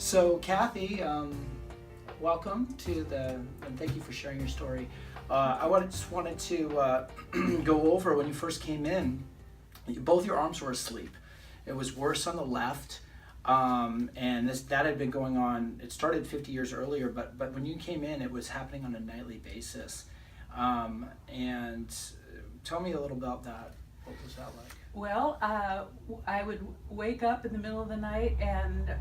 So, Kathy, welcome to and thank you for sharing your story. Just wanted to go over when you first came in. Both your arms were asleep. It was worse on the left, and that had been going on. It started 50 years earlier, but when you came in, it was happening on a nightly basis. And tell me a little about that. What was that like? Well, I would wake up in the middle of the night, and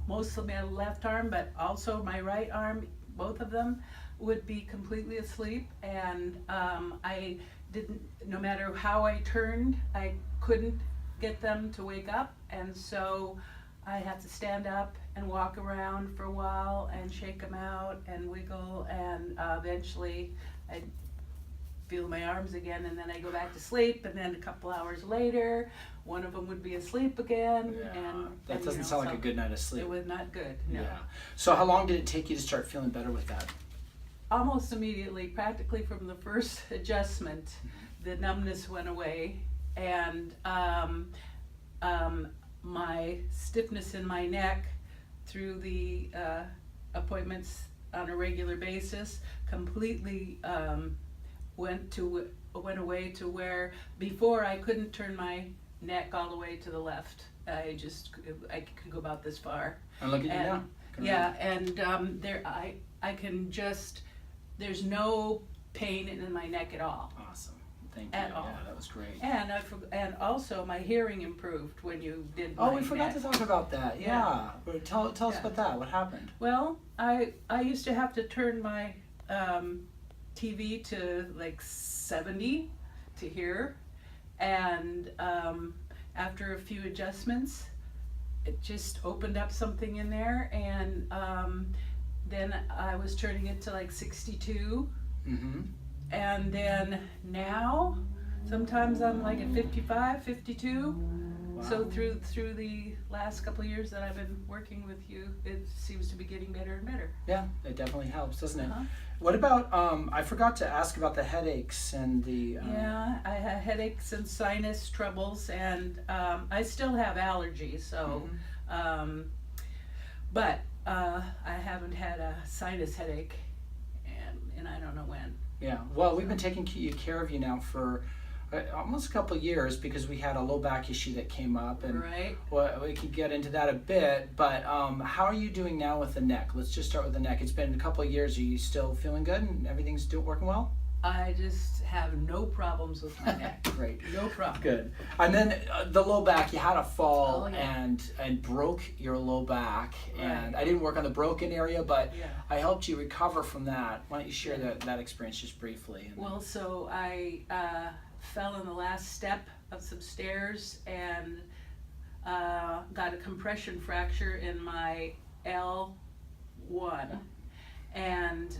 most of my left arm, but also my right arm, both of them, would be completely asleep, and I didn't, no matter how I turned, I couldn't get them to wake up, and so I had to stand up and walk around for a while and shake them out and wiggle, and eventually I'd feel my arms again, and then I go back to sleep, and then a couple hours later one of them would be asleep again. Yeah, and that doesn't sound like a good night of sleep. It was not good, no. Yeah. So how long did it take you to start feeling better with that? Almost immediately, practically from the first adjustment, the numbness went away, and my stiffness in my neck through the appointments on a regular basis completely went away to where before I couldn't turn my neck all the way to the left. I could go about this far. And look at you now. Yeah, and I can just, there's no pain in my neck at all. Awesome. Thank you. At all. Yeah, that was great. And also my hearing improved when you did Oh, my we forgot neck. to talk about that. Yeah. Tell us Yeah. about that. What happened? Well, I used to have to turn my TV to like 70 to hear, and after a few adjustments, it just opened up something in there, and then I was turning it to like 62, and then now sometimes I'm like at 55, 52. Wow. So through the last couple of years that I've been working with you, it seems to be getting better and better. Yeah, it definitely helps, doesn't it? Uh-huh. What about, I forgot to ask about the headaches and the... Yeah, I had headaches and sinus troubles, and I still have allergies, so, but I haven't had a sinus headache, and I don't know when. Yeah, well, we've been taking care of you now for almost a couple of years because we had a low back issue that came up, and Right. well, we can get into that a bit, but how are you doing now with the neck? Let's just start with the neck. It's been a couple of years. Are you still feeling good and everything's still working well? I just have no problems with my neck. Great. No problem. Good. And then the low back, you had a fall. Oh, yeah. and broke your low back, and Right. I didn't work on the broken area, but Yeah. I helped you recover from that. Why don't you share that experience just briefly? And Well, so I fell in the last step of some stairs and got a compression fracture in my L1, and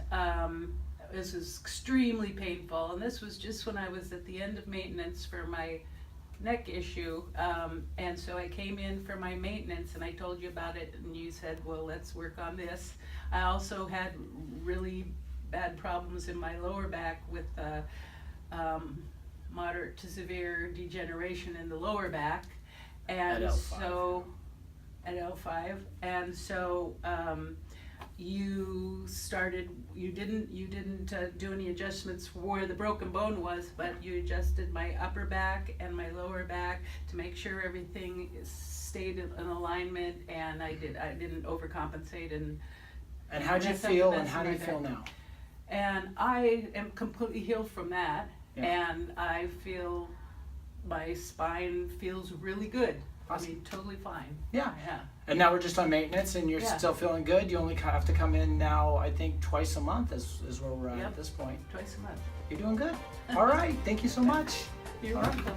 this was extremely painful, and this was just when I was at the end of maintenance for my neck issue, and so I came in for my maintenance, and I told you about it, and you said, well, let's work on this. I also had really bad problems in my lower back with moderate to severe degeneration in the lower back, and At L5. so at L5, and so you didn't do any adjustments where the broken bone was, but you adjusted my upper back and my lower back to make sure everything stayed in alignment, and I didn't overcompensate and how'd you mess up feel, the and best how of do my you feel back. now? And I am completely healed from that, Yeah. and I feel my spine feels really good. Awesome. I mean, totally fine. Yeah. Yeah. And now we're just on maintenance, and you're Yeah. still feeling good. You only have to come in now, I think, twice a month is where we're at Yep. at this point. Twice a month. You're doing good. All right. Thank you so much. You're All right. welcome.